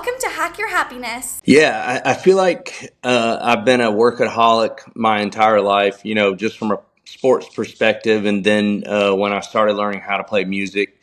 Welcome to Hack Your Happiness. Yeah, I feel like I've been a workaholic my entire life, just from a sports perspective. And then when I started learning how to play music,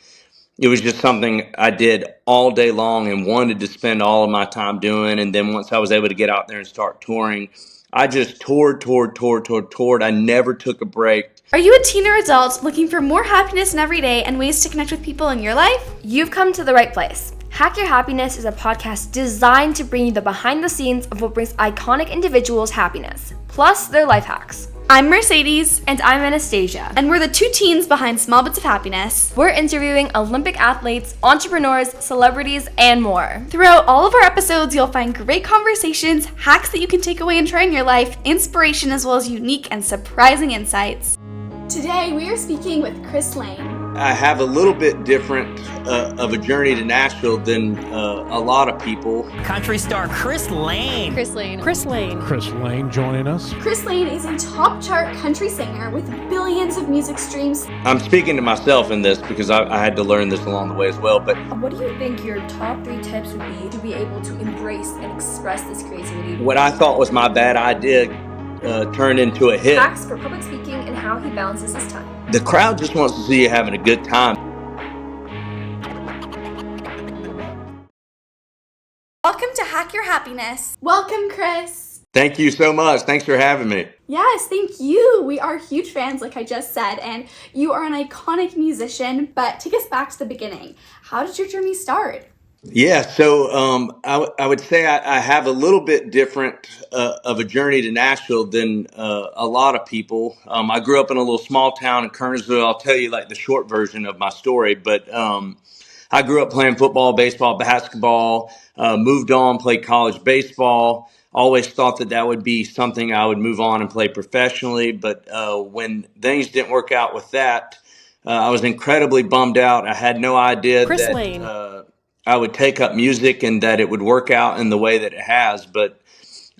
it was just something I did all day long and wanted to spend all of my time doing. And then once I was able to get out there and start touring, I just toured. I never took a break. Are you a teen or adult looking for more happiness in every day and ways to connect with people in your life? You've come to the right place. Hack Your Happiness is a podcast designed to bring you the behind the scenes of what brings iconic individuals happiness, plus their life hacks. I'm Mercedes. And I'm Anastasia. And we're the two teens behind Small Bits of Happiness. We're interviewing Olympic athletes, entrepreneurs, celebrities, and more. Throughout all of our episodes, you'll find great conversations, hacks that you can take away and try in your life, inspiration, as well as unique and surprising insights. Today, we are speaking with Chris Lane. I have a little bit different of a journey to Nashville than a lot of people. Country star Chris Lane. Chris Lane joining us. Chris Lane is a top chart country singer with billions of music streams. I'm speaking to myself in this because I had to learn this along the way as well. But What do you think your top 3 tips would be to be able to embrace and express this creativity? what I thought was my bad idea turned into a hit. Hacks for public speaking and how he balances his time. The crowd just wants to see you having a good time. Welcome to Hack Your Happiness. Welcome, Chris. Thank you so much. Thanks for having me. Yes, thank you. We are huge fans, like I just said, and you are an iconic musician, but take us back to the beginning. How did your journey start? Yeah, so I would say I have a little bit different of a journey to Nashville than a lot of people. I grew up in a little small town in Kernersville. I'll tell you like the short version of my story, but I grew up playing football, baseball, basketball, moved on, played college baseball. Always thought that would be something I would move on and play professionally, but when things didn't work out with that, I was incredibly bummed out. I had no idea Chris that Lane. I would take up music and that it would work out in the way that it has, but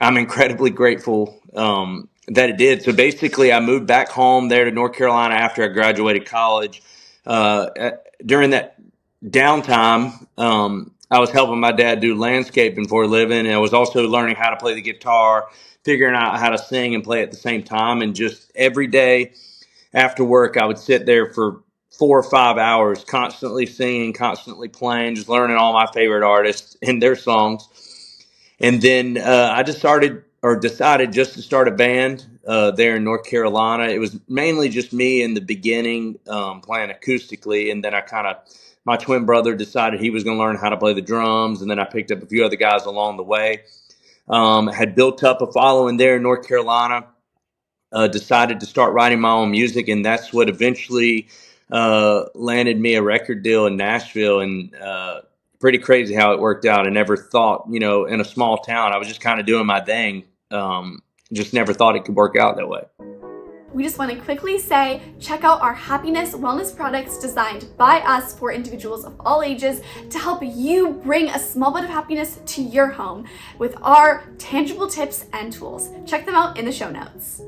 I'm incredibly grateful that it did. So basically, I moved back home there to North Carolina after I graduated college. During that downtime, I was helping my dad do landscaping for a living, and I was also learning how to play the guitar, figuring out how to sing and play at the same time. And just every day after work, I would sit there for 4 or 5 hours, constantly singing, constantly playing, just learning all my favorite artists and their songs. And then I just decided just to start a band there in North Carolina. It was mainly just me in the beginning playing acoustically. And then my twin brother decided he was going to learn how to play the drums. And then I picked up a few other guys along the way. Had built up a following there in North Carolina. Decided to start writing my own music, and that's what eventually landed me a record deal in Nashville. And pretty crazy how it worked out. I never thought, in a small town, I was just kind of doing my thing. Just never thought it could work out that way. We just want to quickly say, check out our happiness wellness products designed by us for individuals of all ages to help you bring a small bit of happiness to your home with our tangible tips and tools. Check them out in the show notes.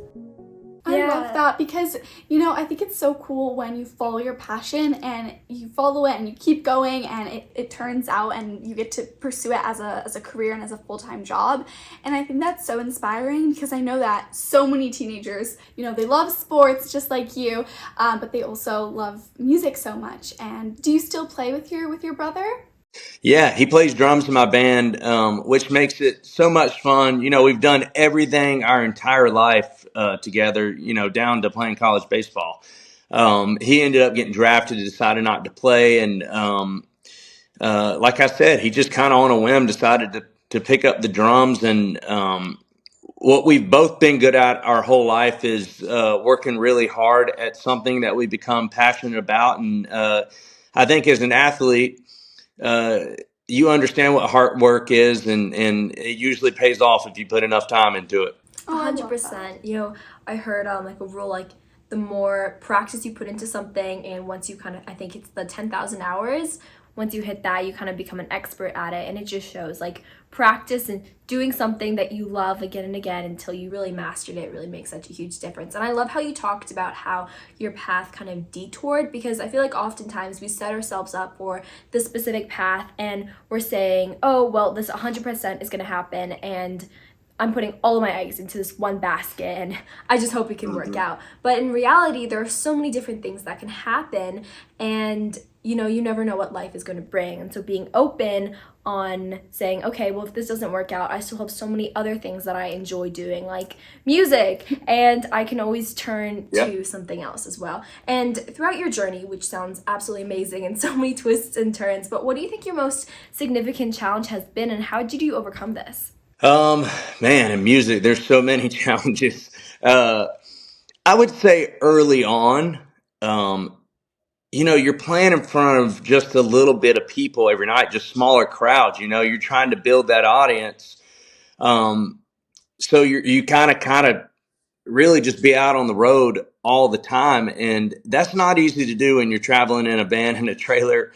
I love that because, I think it's so cool when you follow your passion and you follow it and you keep going and it turns out and you get to pursue it as a career and as a full-time job. And I think that's so inspiring because I know that so many teenagers, they love sports just like you, but they also love music so much. And do you still play with your brother? Yeah, he plays drums in my band, which makes it so much fun. We've done everything our entire life together, down to playing college baseball. He ended up getting drafted and decided not to play. And like I said, he just kind of on a whim decided to pick up the drums. And what we've both been good at our whole life is working really hard at something that we become passionate about. And I think as an athlete, you understand what hard work is, and it usually pays off if you put enough time into it. 100%. I heard like a rule, like the more practice you put into something, and once you I think it's the 10,000 hours, once you hit that, you kind of become an expert at it. And it just shows like practice and doing something that you love again and again until you really mastered it really makes such a huge difference. And I love how you talked about how your path kind of detoured, because I feel like oftentimes we set ourselves up for this specific path and we're saying, oh, well, this 100% is going to happen, and I'm putting all of my eggs into this one basket and I just hope it can work out. But in reality, there are so many different things that can happen, and you never know what life is going to bring. And so being open on saying, okay, well, if this doesn't work out, I still have so many other things that I enjoy doing, like music, and I can always turn to something else as well. And throughout your journey, which sounds absolutely amazing and so many twists and turns, but what do you think your most significant challenge has been, and how did you overcome this? Man, in music, there's so many challenges. I would say early on, you're playing in front of just a little bit of people every night, just smaller crowds. You're trying to build that audience. So you kind of really just be out on the road all the time, and that's not easy to do when you're traveling in a van and a trailer.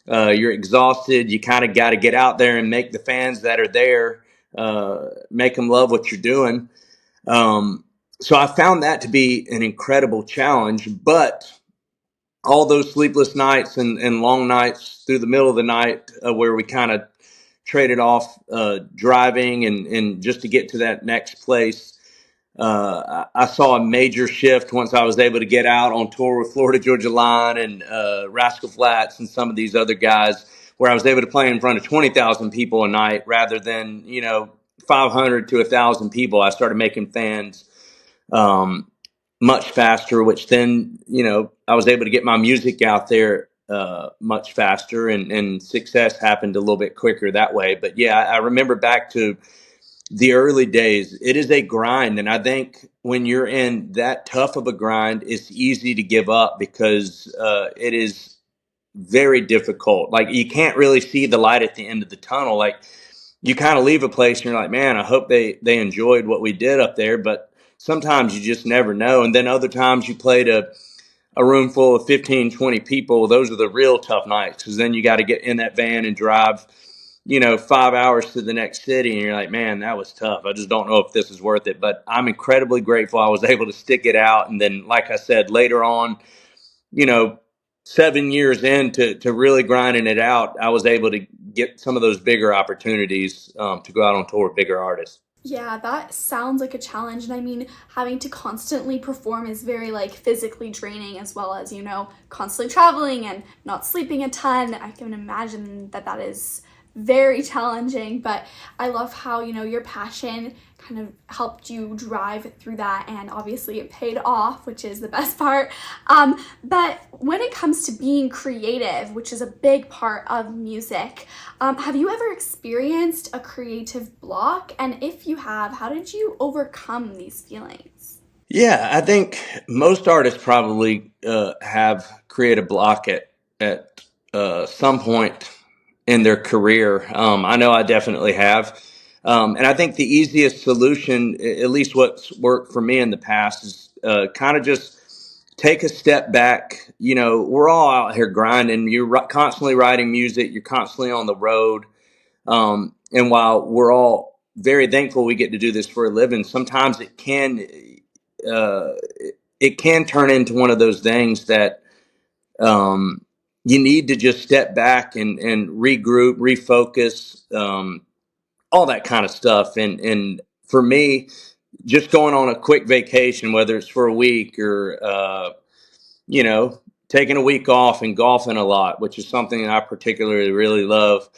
You're exhausted. You kind of got to get out there and make the fans that are there, make them love what you're doing. So I found that to be an incredible challenge, but all those sleepless nights and long nights through the middle of the night, where we kind of traded off driving and just to get to that next place. I saw a major shift once I was able to get out on tour with Florida Georgia Line and Rascal Flatts and some of these other guys, where I was able to play in front of 20,000 people a night rather than 500 to 1,000 people. I started making fans much faster, which then I was able to get my music out there much faster, and success happened a little bit quicker that way. But yeah, I remember back to the early days. It is a grind, and I think when you're in that tough of a grind, it's easy to give up because it is very difficult. Like, you can't really see the light at the end of the tunnel. Like, you kind of leave a place and you're like, man, I hope they enjoyed what we did up there. But sometimes you just never know. And then other times you played a room full of 15, 20 people. Those are the real tough nights, because then you got to get in that van and drive 5 hours to the next city, and you're like, man, that was tough. I just don't know if this is worth it. But I'm incredibly grateful I was able to stick it out. And then, like I said, later on, 7 years into really grinding it out, I was able to get some of those bigger opportunities to go out on tour with bigger artists. Yeah, that sounds like a challenge. And I mean, having to constantly perform is very physically draining, as well as, constantly traveling and not sleeping a ton. I can imagine that is very challenging, but I love how, your passion kind of helped you drive through that, and obviously it paid off, which is the best part. But when it comes to being creative, which is a big part of music, have you ever experienced a creative block? And if you have, how did you overcome these feelings? Yeah, I think most artists probably have creative block at some point in their career. I know I definitely have. And I think the easiest solution, at least what's worked for me in the past, is kind of just take a step back. We're all out here grinding. You're constantly writing music. You're constantly on the road. And while we're all very thankful we get to do this for a living, sometimes it can turn into one of those things that you need to just step back and regroup, refocus, all that kind of stuff. And for me, just going on a quick vacation, whether it's for a week or, taking a week off and golfing a lot, which is something that I particularly really love,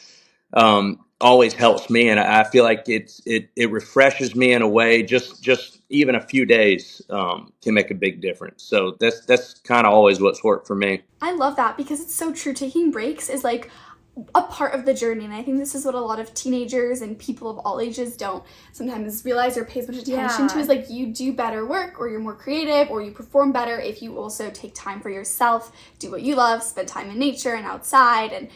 always helps me. And I feel like it refreshes me in a way. Just even a few days can make a big difference. So that's kind of always what's worked for me. I love that, because it's so true. Taking breaks is a part of the journey, and I think this is what a lot of teenagers and people of all ages don't sometimes realize or pay as much attention to, is you do better work, or you're more creative, or you perform better if you also take time for yourself, do what you love, spend time in nature and outside, and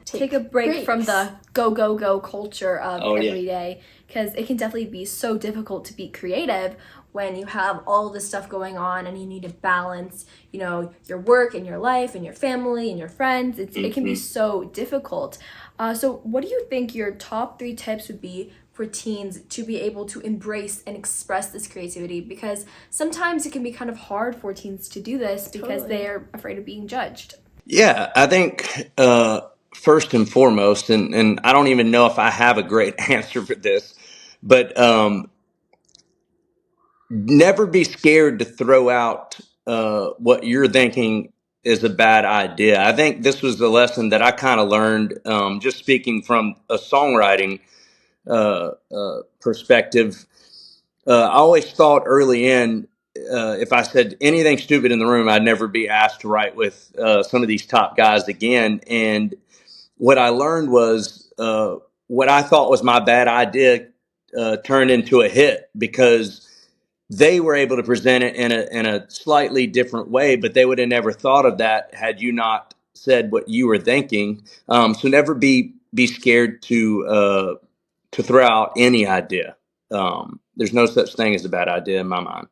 take a break breaks from the go culture of every day, because it can definitely be so difficult to be creative when you have all this stuff going on and you need to balance, you know, your work and your life and your family and your friends. It can be so difficult. So what do you think your top 3 tips would be for teens to be able to embrace and express this creativity? Because sometimes it can be kind of hard for teens to do this because Totally. they're afraid of being judged. Yeah, I think first and foremost, and I don't even know if I have a great answer for this, but never be scared to throw out what you're thinking is a bad idea. I think this was the lesson that I kind of learned just speaking from a songwriting perspective. I always thought early in, if I said anything stupid in the room, I'd never be asked to write with some of these top guys again. And what I learned was what I thought was my bad idea turned into a hit because they were able to present it in a slightly different way, but they would have never thought of that had you not said what you were thinking. So never be scared to throw out any idea. There's no such thing as a bad idea in my mind.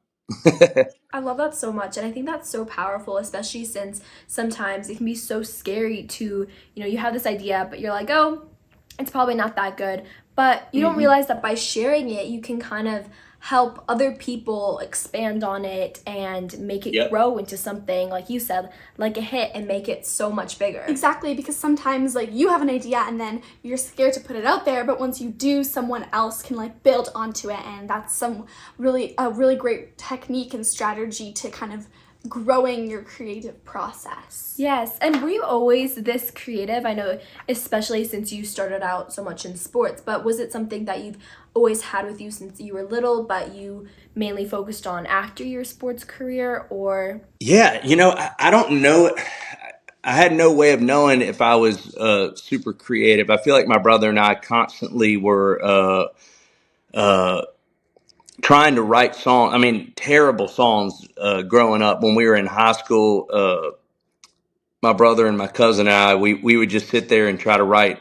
I love that so much, and I think that's so powerful, especially since sometimes it can be so scary to, you know, you have this idea, but you're like, oh, it's probably not that good. But you don't realize that by sharing it, you can kind of help other people expand on it and make it Yep. grow into something, like you said, like a hit, and make it so much bigger. Exactly, because sometimes like you have an idea and then you're scared to put it out there, but once you do, someone else can like build onto it, and that's a really great technique and strategy to kind of growing your creative process. Yes, and were you always this creative? I know, especially since you started out so much in sports, but was it something that you've always had with you since you were little, but you mainly focused on after your sports career, or? Yeah, I don't know. I had no way of knowing if I was super creative. I feel like my brother and I constantly were uh, trying to write songs. I mean, terrible songs growing up. When we were in high school, my brother and my cousin and I, we would just sit there and try to write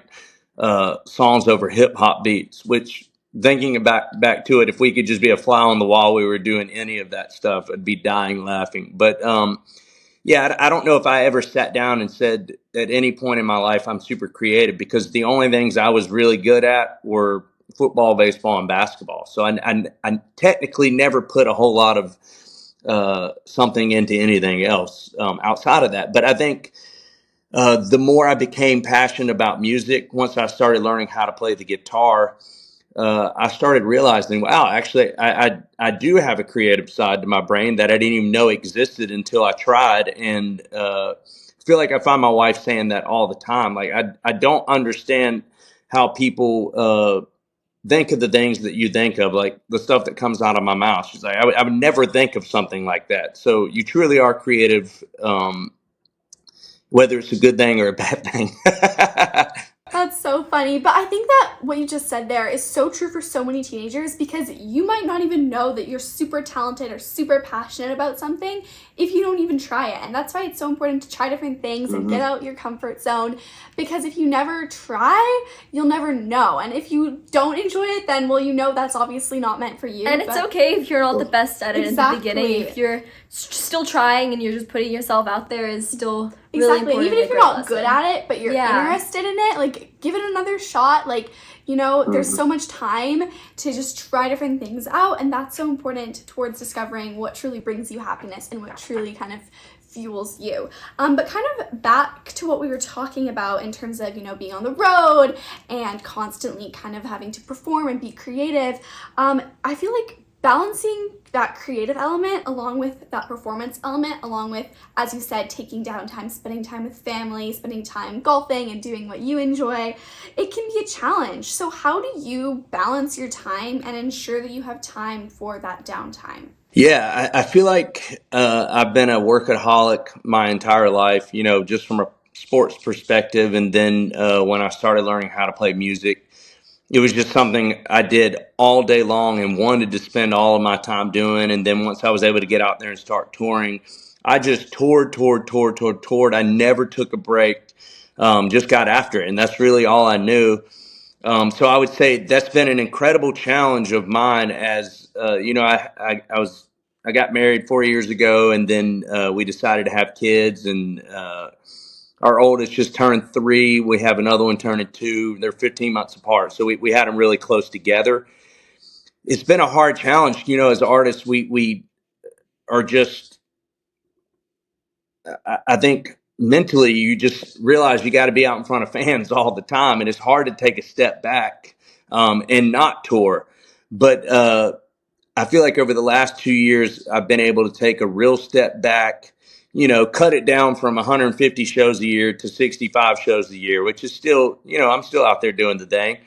songs over hip hop beats. Which, thinking back to it, if we could just be a fly on the wall, we were doing any of that stuff, I'd be dying laughing. But yeah, I don't know if I ever sat down and said at any point in my life I'm super creative, because the only things I was really good at were football, baseball, and basketball. So I technically never put a whole lot of something into anything else outside of that. But I think the more I became passionate about music, once I started learning how to play the guitar, I started realizing, wow, actually, I do have a creative side to my brain that I didn't even know existed until I tried. And I feel like I find my wife saying that all the time. Like, I don't understand how people think of the things that you think of, like the stuff that comes out of my mouth. She's like, I would never think of something like that. So you truly are creative, whether it's a good thing or a bad thing. That's so funny. But I think that what you just said there is so true for so many teenagers, because you might not even know that you're super talented or super passionate about something if you don't even try it. And that's why it's so important to try different things and get out your comfort zone, because if you never try, you'll never know. And if you don't enjoy it, then, well, you know that's obviously not meant for you. And it's okay if you're not the best at it in the beginning. Exactly. If you're still trying and you're just putting yourself out there, is still really Exactly. important. Even if you're not good at it, but you're Yeah. interested in it, like, give it another shot. Like, there's so much time to just try different things out, and that's so important towards discovering what truly brings you happiness and what truly kind of fuels you. But kind of back to what we were talking about in terms of, being on the road and constantly kind of having to perform and be creative, I feel like balancing that creative element along with that performance element, along with, as you said, taking downtime, spending time with family, spending time golfing and doing what you enjoy, it can be a challenge. So how do you balance your time and ensure that you have time for that downtime? Yeah, I feel like I've been a workaholic my entire life, just from a sports perspective. And then when I started learning how to play music, it was just something I did all day long and wanted to spend all of my time doing. And then once I was able to get out there and start touring, I just toured. I never took a break, just got after it. And that's really all I knew. So I would say that's been an incredible challenge of mine as I got married 4 years ago, and then we decided to have kids, and our oldest just turned 3. We have another one turning 2. They're 15 months apart, so we had them really close together. It's been a hard challenge, as artists. We are just, I think mentally, you just realize you got to be out in front of fans all the time, and it's hard to take a step back and not tour. But I feel like over the last 2 years, I've been able to take a real step back, cut it down from 150 shows a year to 65 shows a year, which is still, I'm still out there doing the thing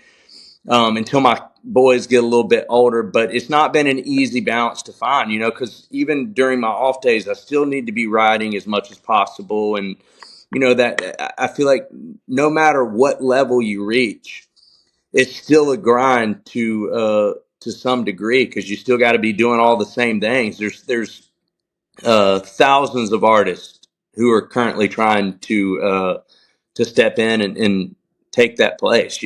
until my boys get a little bit older. But it's not been an easy balance to find, because even during my off days, I still need to be writing as much as possible. And, that I feel like no matter what level you reach, it's still a grind to some degree, because you still got to be doing all the same things. There's thousands of artists who are currently trying to step in and take that place,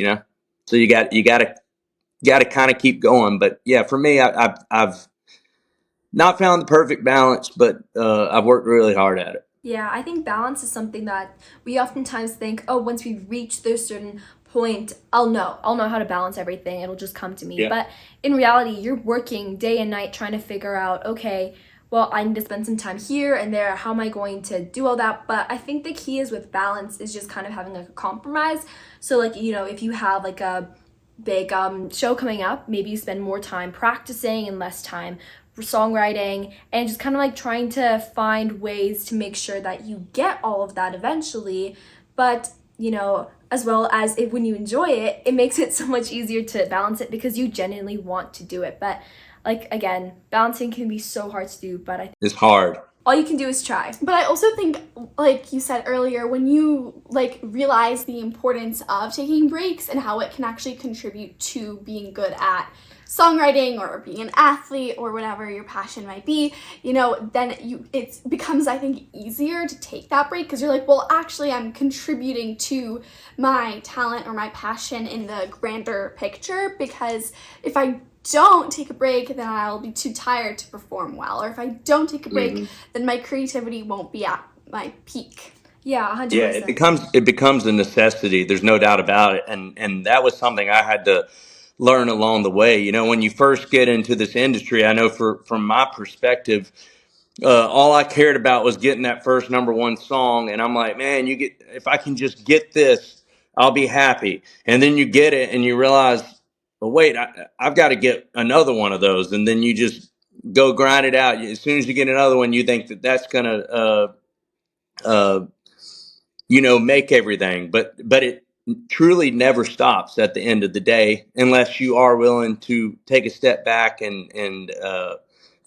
So you got to kind of keep going. But yeah, for me, I've not found the perfect balance, but I've worked really hard at it. Yeah, I think balance is something that we oftentimes think, oh, once we reach this certain point, I'll know how to balance everything. It'll just come to me. Yeah. But in reality, you're working day and night trying to figure out, okay, well, I need to spend some time here and there. How am I going to do all that? But I think the key is with balance is just kind of having like a compromise. So like, if you have like a big show coming up, maybe you spend more time practicing and less time for songwriting, and just kind of like trying to find ways to make sure that you get all of that eventually. But as well as when you enjoy it, it makes it so much easier to balance it because you genuinely want to do it. But like, again, balancing can be so hard to do, but I think It's hard. all you can do is try. But I also think, like you said earlier, when you realize the importance of taking breaks and how it can actually contribute to being good at songwriting or being an athlete or whatever your passion might be, then it becomes, I think, easier to take that break, because you're like, well, actually I'm contributing to my talent or my passion in the grander picture, because if I don't take a break, then I'll be too tired to perform well, or if I don't take a break, then my creativity won't be at my peak. Yeah, 100%. Yeah, it becomes a necessity. There's no doubt about it, and that was something I had to learn along the way. When you first get into this industry, I know from my perspective, all I cared about was getting that first number one song, and I'm like, man, if I can just get this, I'll be happy. And then you get it, and you realize, well, wait, I've got to get another one of those, and then you just go grind it out. As soon as you get another one, you think that's gonna make everything, but it truly never stops at the end of the day, unless you are willing to take a step back and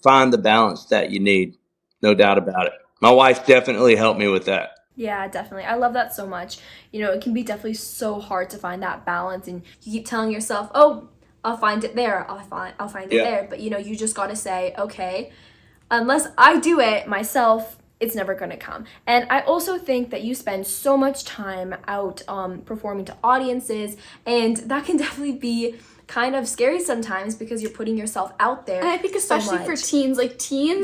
find the balance that you need. No doubt about it. My wife definitely helped me with that. Yeah, definitely. I love that so much. It can be definitely so hard to find that balance, and you keep telling yourself, "Oh, I'll find it there. I'll find it Yeah. there." But you just got to say, "Okay, unless I do it myself, it's never going to come." And I also think that you spend so much time out performing to audiences, and that can definitely be kind of scary sometimes because you're putting yourself out there. And I think especially for much. teens,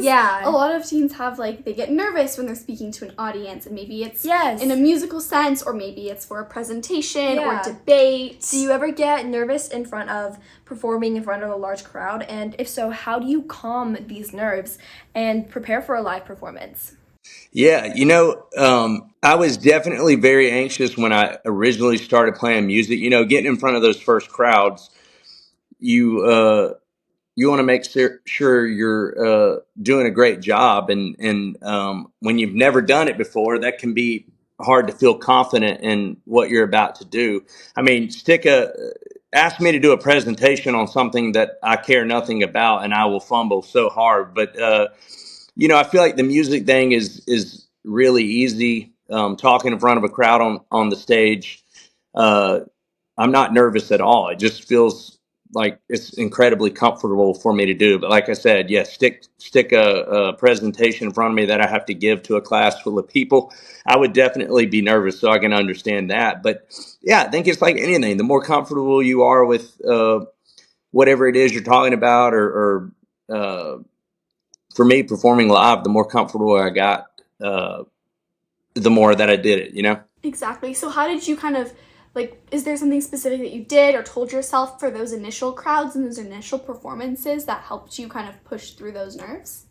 Yeah. a lot of teens have they get nervous when they're speaking to an audience, and maybe it's Yes. in a musical sense, or maybe it's for a presentation Yeah. or debate. Do you ever get nervous performing in front of a large crowd? And if so, how do you calm these nerves and prepare for a live performance? Yeah, I was definitely very anxious when I originally started playing music. Getting in front of those first crowds, you want to make sure you're doing a great job, and when you've never done it before, that can be hard to feel confident in what you're about to do. I mean, ask me to do a presentation on something that I care nothing about, and I will fumble so hard. But I feel like the music thing is really easy. Talking in front of a crowd on the stage, I'm not nervous at all. It just feels like it's incredibly comfortable for me to do. But like I said, yes, stick a presentation in front of me that I have to give to a class full of people, I would definitely be nervous. So I can understand that. But yeah, I think it's like anything. The more comfortable you are with whatever it is you're talking about, or for me, performing live, the more comfortable I got, the more that I did it, you know? Exactly. So how did you kind of like, is there something specific that you did or told yourself for those initial crowds and those initial performances that helped you kind of push through those nerves?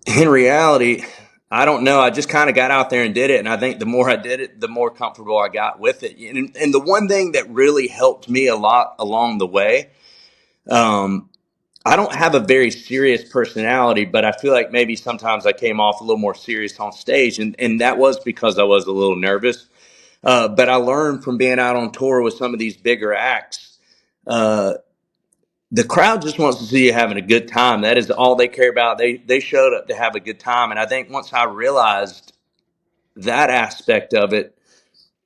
In reality, I don't know. I just kind of got out there and did it. And I think the more I did it, the more comfortable I got with it. And the one thing that really helped me a lot along the way, um, I don't have a very serious personality, but I feel like maybe sometimes I came off a little more serious on stage. And that was because I was a little nervous. But I learned from being out on tour with some of these bigger acts. The crowd just wants to see you having a good time. That is all they care about. They showed up to have a good time. And I think once I realized that aspect of it,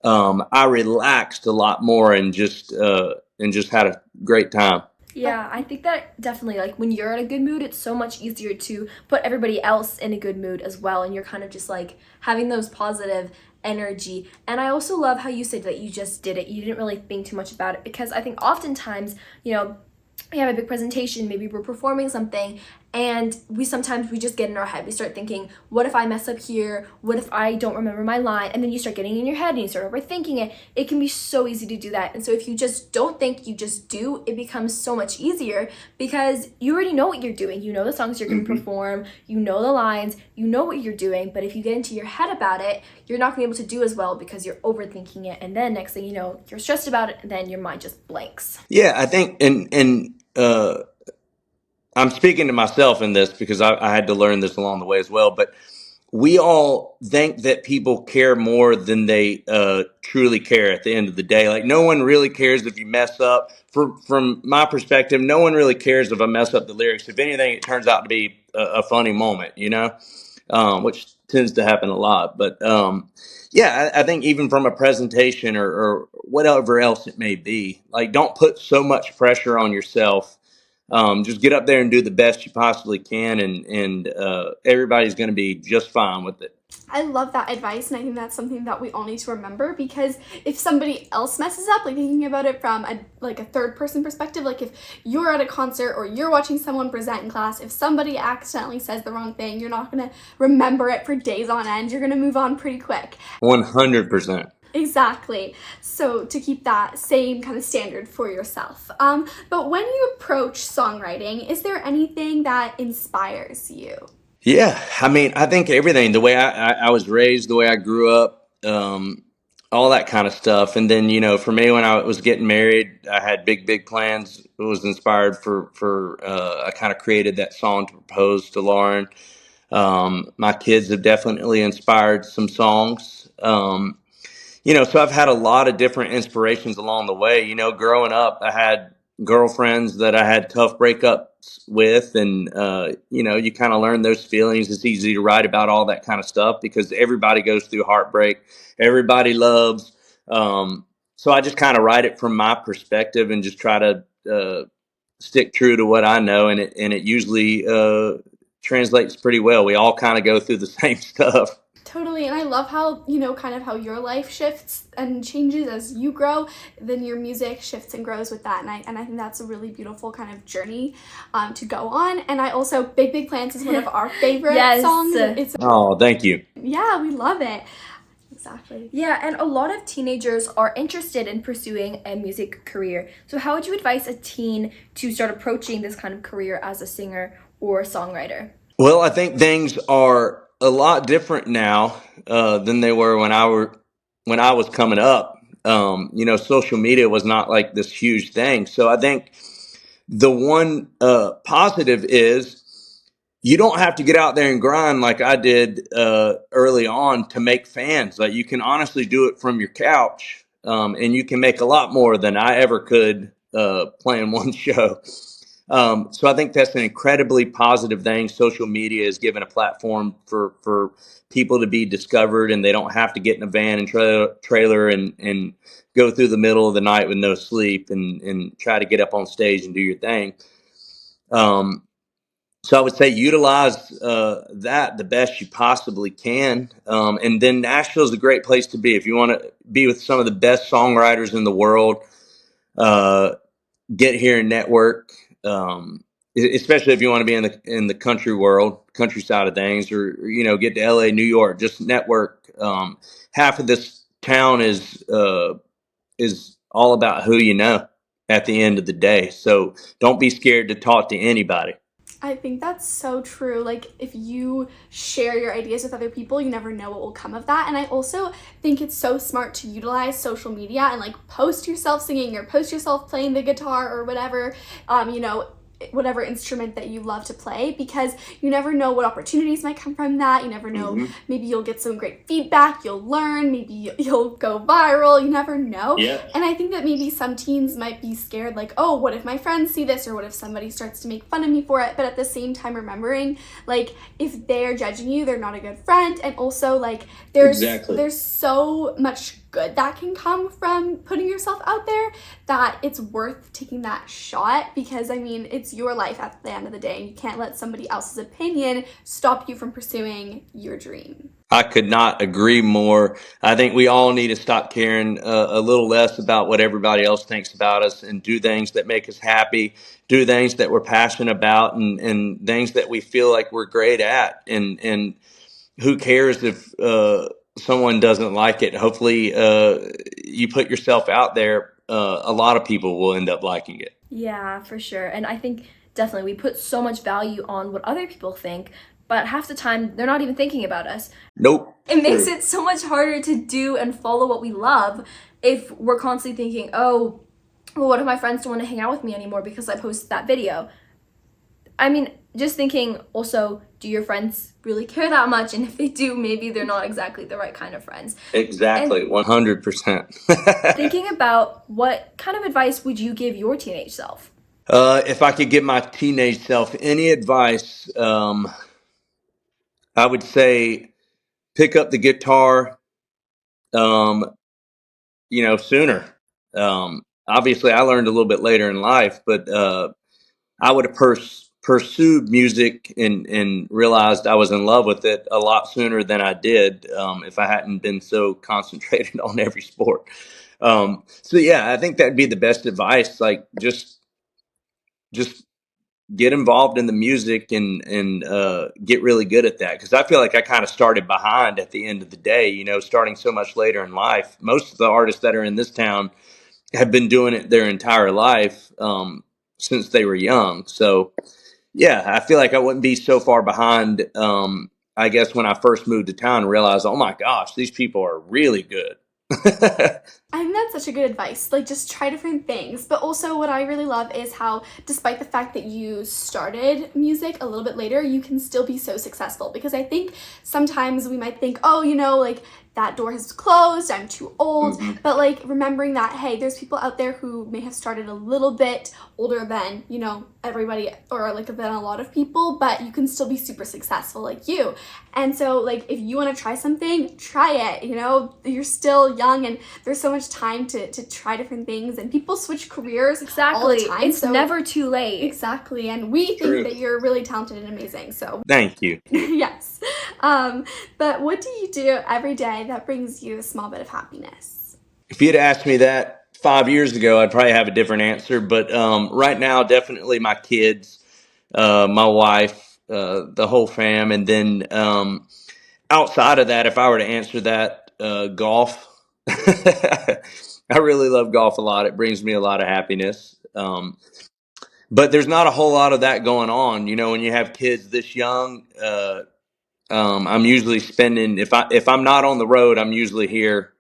I relaxed a lot more and just had a great time. Yeah, I think that definitely, like, when you're in a good mood, it's so much easier to put everybody else in a good mood as well. And you're kind of just like having those positive energy. And I also love how you said that you just did it. You didn't really think too much about it, because I think oftentimes, we have a big presentation, maybe we're performing something, and we just get in our head. We start thinking, what if I mess up here? What if I don't remember my line? And then you start getting in your head and you start overthinking it. It can be so easy to do that. And so if you just don't think, you just do, it becomes so much easier, because you already know what you're doing. You know the songs you're going to perform, you know the lines, you know what you're doing. But if you get into your head about it, you're not going to be able to do as well, because you're overthinking it. And then next thing you know, you're stressed about it, and then your mind just blanks. Yeah, I think, I'm speaking to myself in this because I had to learn this along the way as well. But we all think that people care more than they truly care at the end of the day. Like, no one really cares if you mess up. From my perspective, no one really cares if I mess up the lyrics. If anything, it turns out to be a funny moment, which tends to happen a lot. But yeah, I think even from a presentation or whatever else it may be, like, don't put so much pressure on yourself. Just get up there and do the best you possibly can, and everybody's going to be just fine with it. I love that advice, and I think that's something that we all need to remember, because if somebody else messes up, like thinking about it from a third person perspective, like if you're at a concert or you're watching someone present in class, if somebody accidentally says the wrong thing, you're not going to remember it for days on end. You're going to move on pretty quick. 100%. Exactly. So to keep that same kind of standard for yourself. But when you approach songwriting, is there anything that inspires you? Yeah, I mean, I think everything, the way I was raised, the way I grew up, all that kind of stuff. And then, for me, when I was getting married, I had big plans. It was inspired I kind of created that song to propose to Lauren. My kids have definitely inspired some songs. So I've had a lot of different inspirations along the way. Growing up, I had girlfriends that I had tough breakups with, and you kind of learn those feelings. It's easy to write about all that kind of stuff because everybody goes through heartbreak. Everybody loves. So I just kind of write it from my perspective and just try to stick true to what I know, and it usually translates pretty well. We all kind of go through the same stuff. Totally, and I love how, kind of how your life shifts and changes as you grow, then your music shifts and grows with that, and I think that's a really beautiful kind of journey to go on. And I also, Big Plans is one of our favorite Yes. songs. Oh, thank you. Yeah, we love it. Exactly. Yeah, and a lot of teenagers are interested in pursuing a music career. So how would you advise a teen to start approaching this kind of career as a singer or songwriter? Well, I think things are a lot different now than they were when I was coming up. Social media was not like this huge thing. So I think the one positive is you don't have to get out there and grind like I did early on to make fans. Like, you can honestly do it from your couch, and you can make a lot more than I ever could playing one show. So I think that's an incredibly positive thing. Social media has given a platform for people to be discovered, and they don't have to get in a van and trailer and go through the middle of the night with no sleep and try to get up on stage and do your thing. So I would say utilize that the best you possibly can. And then Nashville is a great place to be. If you want to be with some of the best songwriters in the world, get here and network. especially if you want to be in the country world, countryside of things, or get to LA, New York, just network. Half of this town is all about who you know at the end of the day. So don't be scared to talk to anybody. I think that's so true. Like, if you share your ideas with other people, you never know what will come of that. And I also think it's so smart to utilize social media and like post yourself singing or post yourself playing the guitar or whatever, whatever instrument that you love to play, because you never know what opportunities might come from that. You never know, maybe you'll get some great feedback, you'll learn, maybe you'll go viral, you never know. Yeah. And I think that maybe some teens might be scared, like, oh, what if my friends see this, or what if somebody starts to make fun of me for it? But at the same time, remembering, like, if they're judging you, they're not a good friend. And also, like, there's so much good that can come from putting yourself out there that it's worth taking that shot, because I mean, it's your life at the end of the day, and you can't let somebody else's opinion stop you from pursuing your dream. I could not agree more. I think we all need to stop caring a little less about what everybody else thinks about us, and do things that make us happy, do things that we're passionate about, and things that we feel like we're great at. And who cares if someone doesn't like it? Hopefully, you put yourself out there. A lot of people will end up liking it. Yeah, for sure. And I think definitely we put so much value on what other people think, but half the time they're not even thinking about us. Nope. It makes it so much harder to do and follow what we love if we're constantly thinking, oh, well, what if my friends don't want to hang out with me anymore because I posted that video? I mean, just thinking also, do your friends really care that much? And if they do, maybe they're not exactly the right kind of friends. Exactly, 100%. Thinking about, what kind of advice would you give your teenage self? If I could give my teenage self any advice, I would say pick up the guitar, sooner. Obviously, I learned a little bit later in life, but I would have pursued music and realized I was in love with it a lot sooner than I did, if I hadn't been so concentrated on every sport. So yeah, I think that'd be the best advice. Like, just get involved in the music and get really good at that, because I feel like I kind of started behind at the end of the day, starting so much later in life. Most of the artists that are in this town have been doing it their entire life, since they were young. So yeah, I feel like I wouldn't be so far behind. I guess when I first moved to town and realized, oh my gosh, these people are really good. I think that's such a good advice. Like, just try different things. But also, what I really love is how, despite the fact that you started music a little bit later, you can still be so successful. Because I think sometimes we might think, oh, like, that door has closed, I'm too old. But like, remembering that, hey, there's people out there who may have started a little bit older than, everybody, or like than a lot of people, but you can still be super successful like you. And so, like, if you want to try something, try it. You're still young, and there's so much time to try different things, and people switch careers all the time. It's never too late. Exactly. And we think that you're really talented and amazing. So thank you. Yes. But what do you do every day that brings you a small bit of happiness? If you'd asked me that 5 years ago, I'd probably have a different answer. But right now, definitely my kids, my wife, the whole fam. And then outside of that, if I were to answer that, golf. I really love golf a lot. It brings me a lot of happiness. But there's not a whole lot of that going on. When you have kids this young, I'm usually spending, if I'm not on the road, I'm usually here,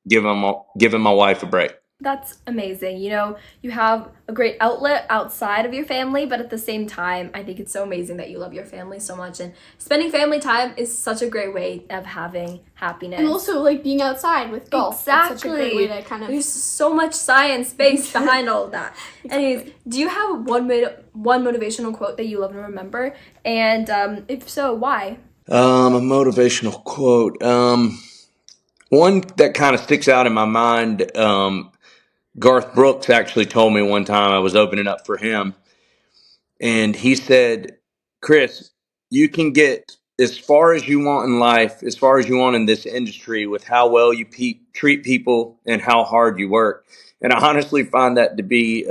giving my wife a break. That's amazing. You have a great outlet outside of your family, but at the same time, I think it's so amazing that you love your family so much, and spending family time is such a great way of having happiness. And also, like, being outside with golf. Exactly. It's such a great way to kind of... There's so much science based behind all of that. Exactly. Anyways, do you have one motivational quote that you love to remember? And if so, why? A motivational quote. One that kind of sticks out in my mind, Garth Brooks actually told me one time. I was opening up for him, and he said, Chris, you can get as far as you want in life, as far as you want in this industry, with how well you treat people and how hard you work. And I honestly find that to be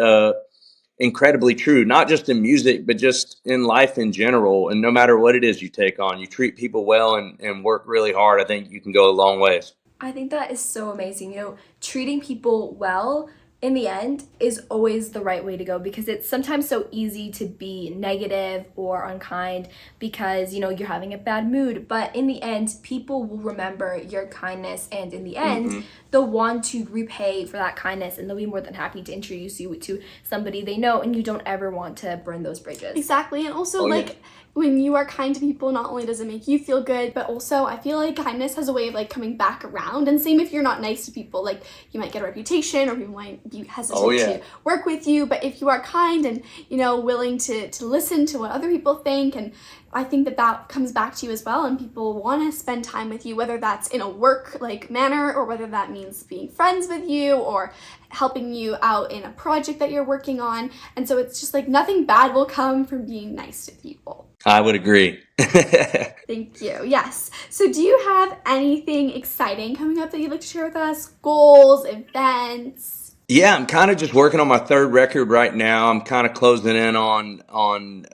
incredibly true, not just in music, but just in life in general. And no matter what it is you take on, you treat people well and work really hard, I think you can go a long ways. I think that is so amazing. Treating people well in the end is always the right way to go, because it's sometimes so easy to be negative or unkind because, you're having a bad mood. But in the end, people will remember your kindness, and in the end, they'll want to repay for that kindness, and they'll be more than happy to introduce you to somebody they know, and you don't ever want to burn those bridges. Exactly. And also, when you are kind to people, not only does it make you feel good, but also I feel like kindness has a way of coming back around. And same if you're not nice to people, you might get a reputation, or people might be hesitant to work with you. But if you are kind and willing to listen to what other people think, and I think that comes back to you as well, and people want to spend time with you, whether that's in a work manner, or whether that means being friends with you or helping you out in a project that you're working on. And so it's just nothing bad will come from being nice to people. I would agree. Thank you. Yes. So do you have anything exciting coming up that you'd like to share with us? Goals, events? Yeah, I'm kind of just working on my third record right now. I'm kind of closing in on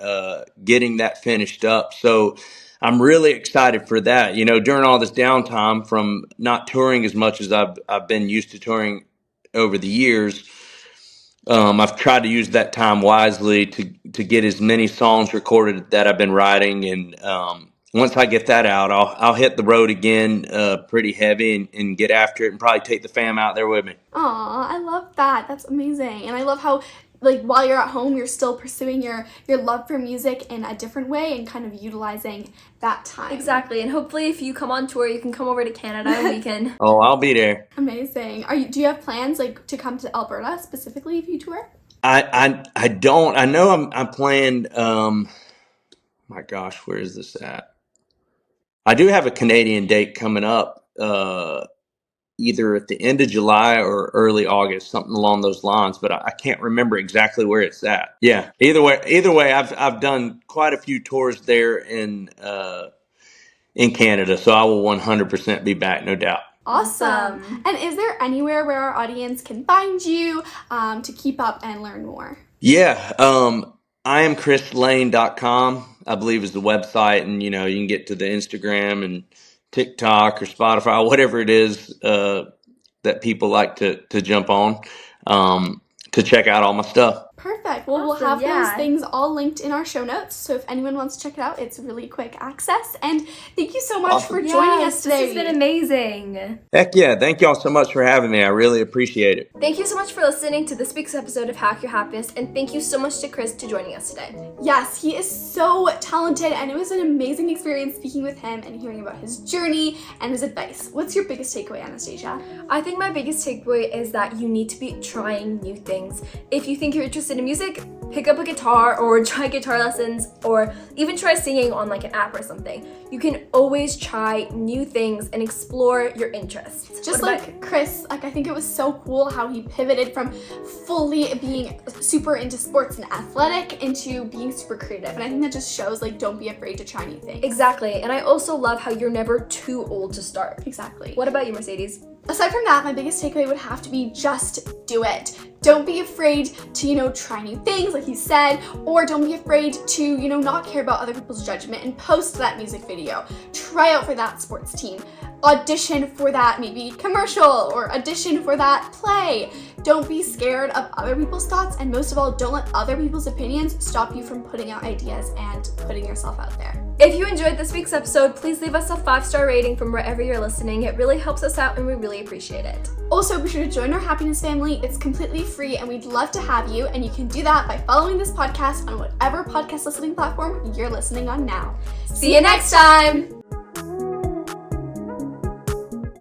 getting that finished up. So I'm really excited for that. During all this downtime from not touring as much as I've been used to touring over the years, I've tried to use that time wisely to get as many songs recorded that I've been writing. And once I get that out, I'll hit the road again pretty heavy and get after it, and probably take the fam out there with me. Aw, I love that. That's amazing. And I love how while you're at home, you're still pursuing your love for music in a different way and kind of utilizing that time. Exactly. And hopefully if you come on tour, you can come over to Canada and we can... Oh, I'll be there. Amazing. Do you have plans to come to Alberta specifically if you tour? I don't. I know I'm playing, my gosh, where is this at? I do have a Canadian date coming up, either at the end of July or early August, something along those lines, but I can't remember exactly where it's at. Yeah. Either way, I've done quite a few tours there in Canada, so I will 100% be back, no doubt. Awesome. And is there anywhere where our audience can find you to keep up and learn more? Yeah. IamChrisLane.com, I believe, is the website, and you can get to the Instagram and TikTok or Spotify, whatever it is that people like to jump on to check out all my stuff. Perfect. Well, we'll have those things all linked in our show notes. So if anyone wants to check it out, it's really quick access. And thank you so much for joining us today. This has been amazing. Heck yeah. Thank y'all so much for having me. I really appreciate it. Thank you so much for listening to this week's episode of Hack Your Happiness. And thank you so much to Chris for joining us today. Yes, he is so talented. And it was an amazing experience speaking with him and hearing about his journey and his advice. What's your biggest takeaway, Anastasia? I think my biggest takeaway is that you need to be trying new things. If you think you're interested in music, pick up a guitar or try guitar lessons, or even try singing on an app or something. You can always try new things and explore your interests. Just like Chris, I think it was so cool how he pivoted from fully being super into sports and athletic into being super creative. And I think that just shows don't be afraid to try new things. Exactly. And I also love how you're never too old to start. Exactly. What about you, Mercedes? Aside from that, my biggest takeaway would have to be just do it. Don't be afraid to, try new things, like you said, or don't be afraid to, not care about other people's judgment and post that music video. Try out for that sports team. Audition for that maybe commercial, or audition for that play. Don't be scared of other people's thoughts, and most of all, don't let other people's opinions stop you from putting out ideas and putting yourself out there. If you enjoyed this week's episode, please leave us a 5-star rating from wherever you're listening. It really helps us out and we really appreciate it. Also, be sure to join our happiness family. It's completely free and we'd love to have you, and you can do that by following this podcast on whatever podcast listening platform you're listening on now. See you next time!